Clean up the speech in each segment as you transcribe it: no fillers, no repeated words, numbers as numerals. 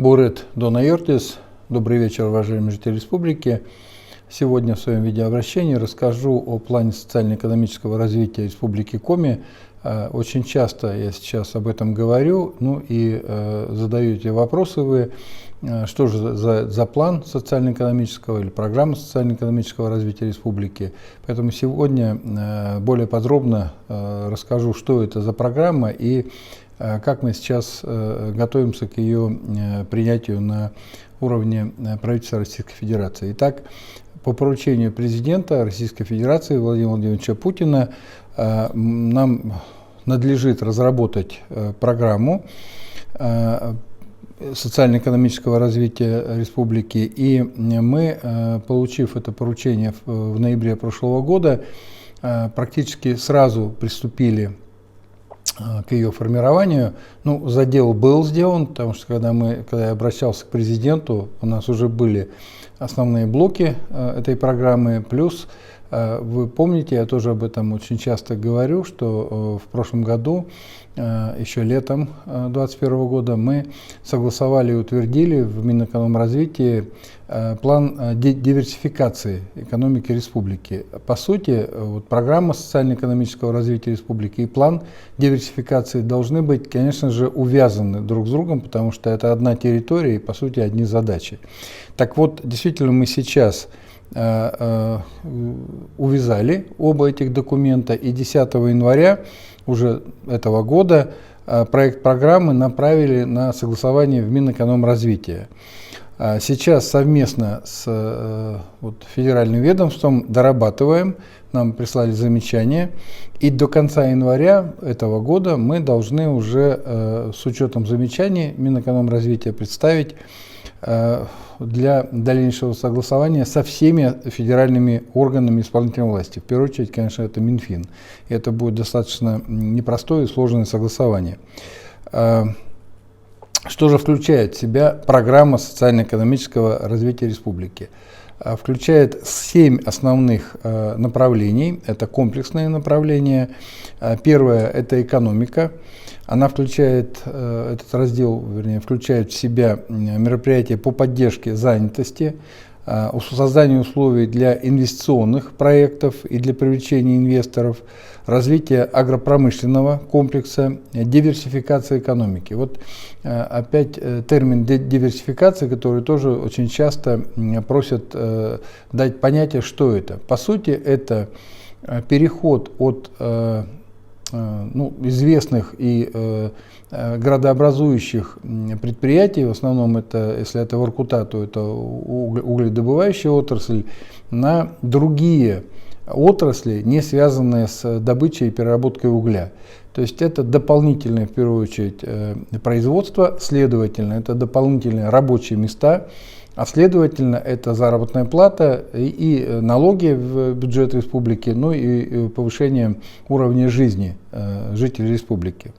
Табурет Донайортис. Добрый вечер, уважаемые жители республики. Сегодня в своем видеообращении расскажу о плане социально-экономического развития Республики Коми. Очень часто я сейчас об этом говорю, задаете вопросы вы, что же за план социально-экономического или программа социально-экономического развития республики. Поэтому сегодня более подробно расскажу, что это за программа и как мы сейчас готовимся к ее принятию на уровне правительства Российской Федерации. Итак, по поручению президента Российской Федерации Владимира Владимировича Путина нам надлежит разработать программу социально-экономического развития республики. И мы, получив это поручение в ноябре прошлого года, практически сразу приступили к ее формированию. Задел был сделан, потому что когда я обращался к президенту, у нас уже были основные блоки этой программы, плюс вы помните, я тоже об этом очень часто говорю, что в прошлом году, еще летом 2021 года, мы согласовали и утвердили в Минэкономразвитии план диверсификации экономики республики. По сути, программа социально-экономического развития республики и план диверсификации должны быть, конечно же, увязаны друг с другом, потому что это одна территория и, по сути, одни задачи. Так вот, действительно, мы сейчас увязали оба этих документа, и 10 января уже этого года проект программы направили на согласование в Минэкономразвитие. Сейчас совместно с федеральным ведомством дорабатываем, нам прислали замечания, и до конца января этого года мы должны уже с учетом замечаний Минэкономразвития представить для дальнейшего согласования со всеми федеральными органами исполнительной власти. В первую очередь, конечно, это Минфин. И это будет достаточно непростое и сложное согласование. Что же включает в себя программа социально-экономического развития республики? Включает 7 основных направлений. Это комплексные направления. Первое – это экономика. Она включает, этот раздел, включает в себя мероприятия по поддержке занятости, созданию условий для инвестиционных проектов и для привлечения инвесторов, развитие агропромышленного комплекса, диверсификация экономики. Опять термин диверсификация, который тоже очень часто просят дать понятие, что это. По сути, это переход от известных и градообразующих предприятий, в основном это, если это Воркута, то это угледобывающая отрасль, на другие отрасли, не связанные с добычей и переработкой угля. То есть это дополнительное, в первую очередь, производство, следовательно, это дополнительные рабочие места, а следовательно, это заработная плата и налоги в бюджет республики, и повышение уровня жизни жителей республики.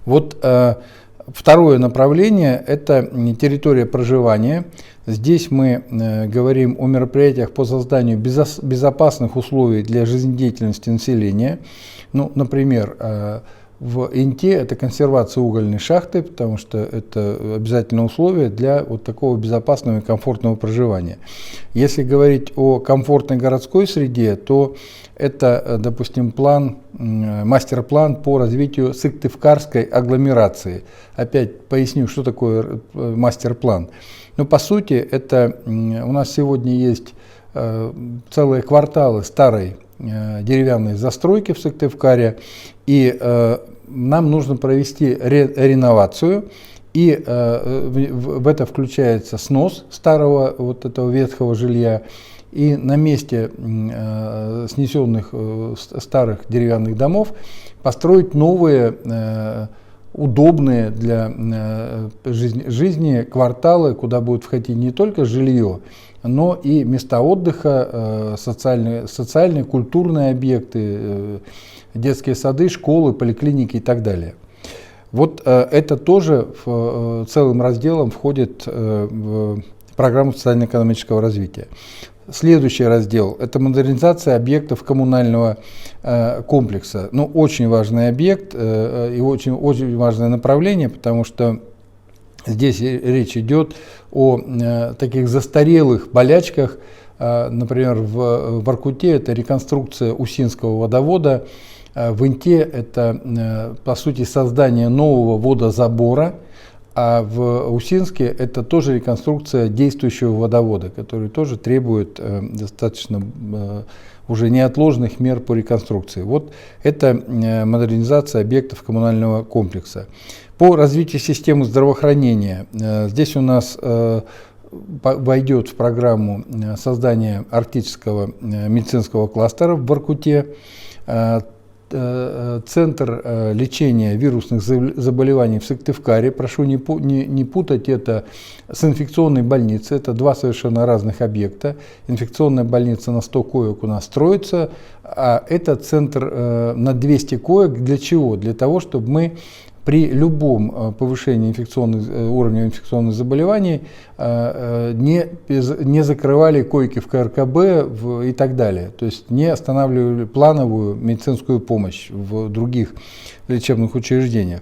Второе направление – это территория проживания. Здесь мы говорим о мероприятиях по созданию безопасных условий для жизнедеятельности населения. Например, в Инте это консервация угольной шахты, потому что это обязательное условие для такого безопасного и комфортного проживания. Если говорить о комфортной городской среде, то это, допустим, мастер-план по развитию Сыктывкарской агломерации. Опять поясню, что такое мастер-план. По сути, это у нас сегодня есть целые кварталы старой деревянной застройки в Сыктывкаре, и нам нужно провести реновацию, и в это включается снос старого этого ветхого жилья, и на месте снесенных старых деревянных домов построить новые удобные для жизни кварталы, куда будет входить не только жилье, но и места отдыха, социальные, культурные объекты, детские сады, школы, поликлиники и так далее. Это тоже целым разделом входит в программу социально-экономического развития. Следующий раздел – это модернизация объектов коммунального комплекса. Очень важный объект и очень важное направление, потому что Здесь речь идет о таких застарелых болячках. Например, в Воркуте это реконструкция Усинского водовода, в Инте это, по сути, создание нового водозабора, а в Усинске это тоже реконструкция действующего водовода, который тоже требует достаточно уже неотложных мер по реконструкции. Вот это модернизация объектов коммунального комплекса. По развитию системы здравоохранения, здесь у нас войдет в программу создания арктического медицинского кластера в Воркуте, центр лечения вирусных заболеваний в Сыктывкаре. Прошу не путать это с инфекционной больницей. Это два совершенно разных объекта. Инфекционная больница на 100 коек у нас строится, а это центр на 200 коек. Для чего? Для того, чтобы мы при любом повышении уровня инфекционных заболеваний не закрывали койки в КРКБ и так далее. То есть не останавливали плановую медицинскую помощь в других лечебных учреждениях.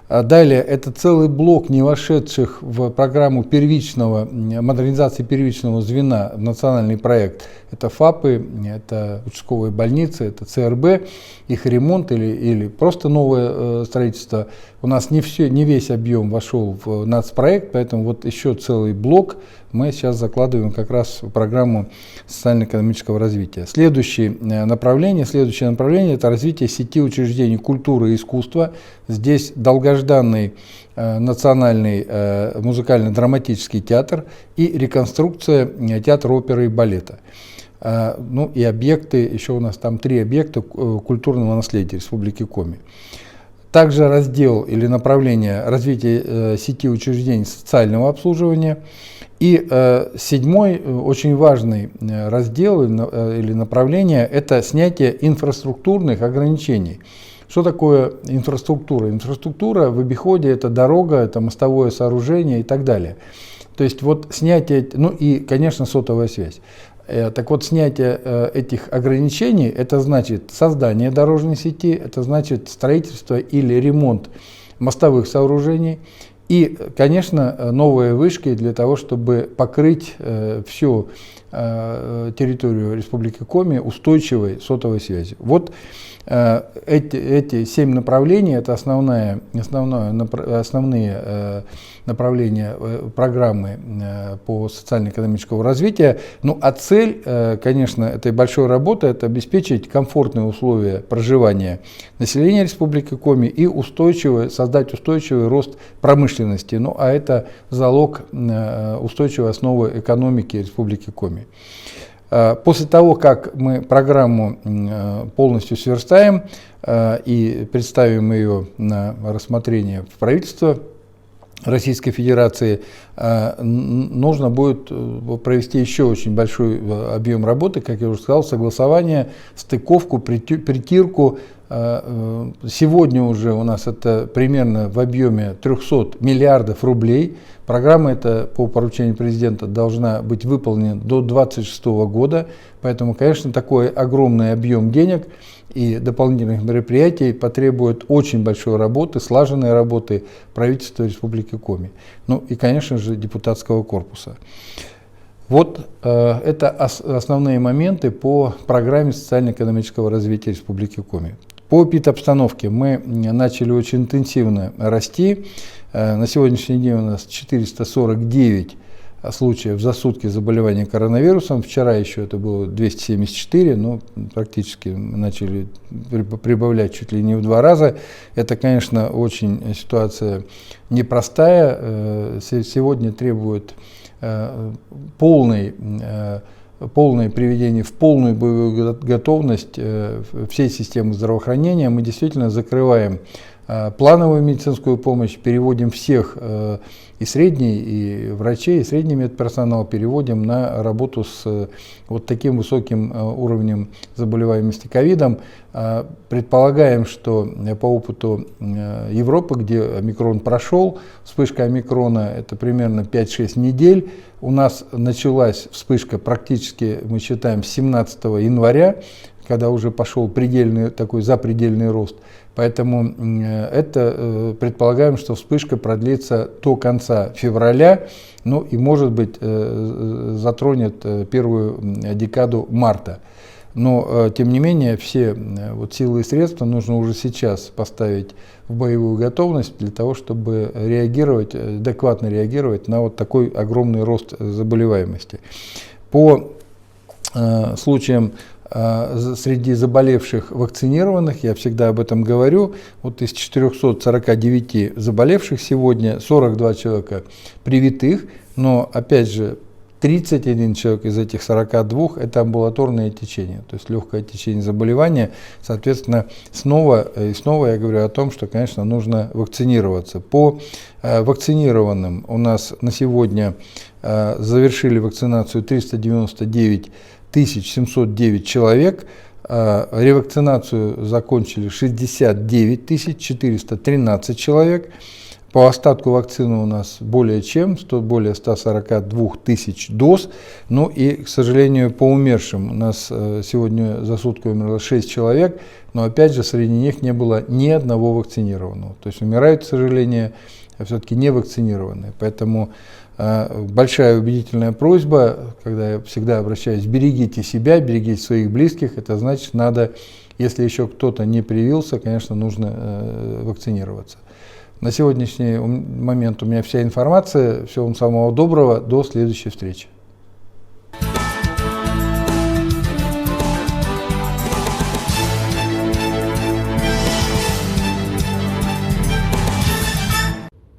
Далее, это целый блок не вошедших в программу модернизации первичного звена, национальный проект. Это ФАПы, это участковые больницы, это ЦРБ, их ремонт или просто новое строительство. У нас не весь объем вошел в нацпроект, поэтому вот еще целый блок мы сейчас закладываем как раз в программу социально-экономического развития. Следующее направление – это развитие сети учреждений культуры и искусства. Здесь долгожданный национальный музыкально-драматический театр и реконструкция театра оперы и балета. Ну и объекты, еще у нас там 3 объекта культурного наследия Республики Коми. Также раздел или направление развития сети учреждений социального обслуживания. И 7-й очень важный раздел или направление – это снятие инфраструктурных ограничений. Что такое инфраструктура? Инфраструктура в обиходе – это дорога, это мостовое сооружение и так далее. То есть вот снятие, ну и, конечно, сотовая связь. Так вот, снятие этих ограничений – это значит создание дорожной сети, это значит строительство или ремонт мостовых сооружений и, конечно, новые вышки для того, чтобы покрыть всю территорию Республики Коми устойчивой сотовой связью. Вот эти 7 направлений – это основные направления программы по социально-экономическому развитию. Ну а цель, конечно, этой большой работы – это обеспечить комфортные условия проживания населения Республики Коми и создать устойчивый рост промышленности. Ну а это залог устойчивой основы экономики Республики Коми. После того, как мы программу полностью сверстаем и представим ее на рассмотрение в правительство Российской Федерации, нужно будет провести еще очень большой объем работы, как я уже сказал, согласование, стыковку, притирку. Сегодня уже у нас это примерно в объеме 300 миллиардов рублей. Программа эта по поручению президента должна быть выполнена до 2026 года. Поэтому, конечно, такой огромный объем денег и дополнительных мероприятий потребует очень большой работы, слаженной работы правительства Республики Коми. Ну и, конечно же, депутатского корпуса. Вот это основные моменты по программе социально-экономического развития Республики Коми. По эпидобстановке мы начали очень интенсивно расти. На сегодняшний день у нас 449 случаев за сутки заболевания коронавирусом. Вчера еще это было 274, но практически начали прибавлять чуть ли не в 2 раза. Это, конечно, очень ситуация непростая. Сегодня требует полное приведение в полную боевую готовность всей системы здравоохранения. Мы действительно закрываем плановую медицинскую помощь, переводим всех и средний, и врачей, и средний медперсонал переводим на работу с вот таким высоким уровнем заболеваемости ковидом. Предполагаем, что по опыту Европы, где омикрон прошел, вспышка омикрона это примерно 5-6 недель. У нас началась вспышка практически, мы считаем, с 17 января, когда уже пошел предельный, такой запредельный рост. Поэтому это предполагаем, что вспышка продлится до конца февраля, ну и, может быть, затронет первую декаду марта. Но, тем не менее, все силы и средства нужно уже сейчас поставить в боевую готовность для того, чтобы реагировать, адекватно реагировать на такой огромный рост заболеваемости. По случаям среди заболевших вакцинированных, я всегда об этом говорю, из 449 заболевших сегодня 42 человека привитых, но опять же 31 человек из этих 42 – это амбулаторное течение, то есть легкое течение заболевания. Соответственно, снова я говорю о том, что, конечно, нужно вакцинироваться. По вакцинированным у нас на сегодня завершили вакцинацию 399 709 человек, ревакцинацию закончили 69 413 человек. По остатку вакцины у нас более 142 тысяч доз. Ну и, к сожалению, по умершим у нас сегодня за сутки умерло 6 человек, но опять же среди них не было ни одного вакцинированного. То есть умирают, к сожалению, все-таки не вакцинированные. Поэтому большая убедительная просьба, когда я всегда обращаюсь: берегите себя, берегите своих близких. Это значит, надо, если еще кто-то не привился, конечно, нужно вакцинироваться. На сегодняшний момент у меня вся информация. Всего вам самого доброго. До следующей встречи.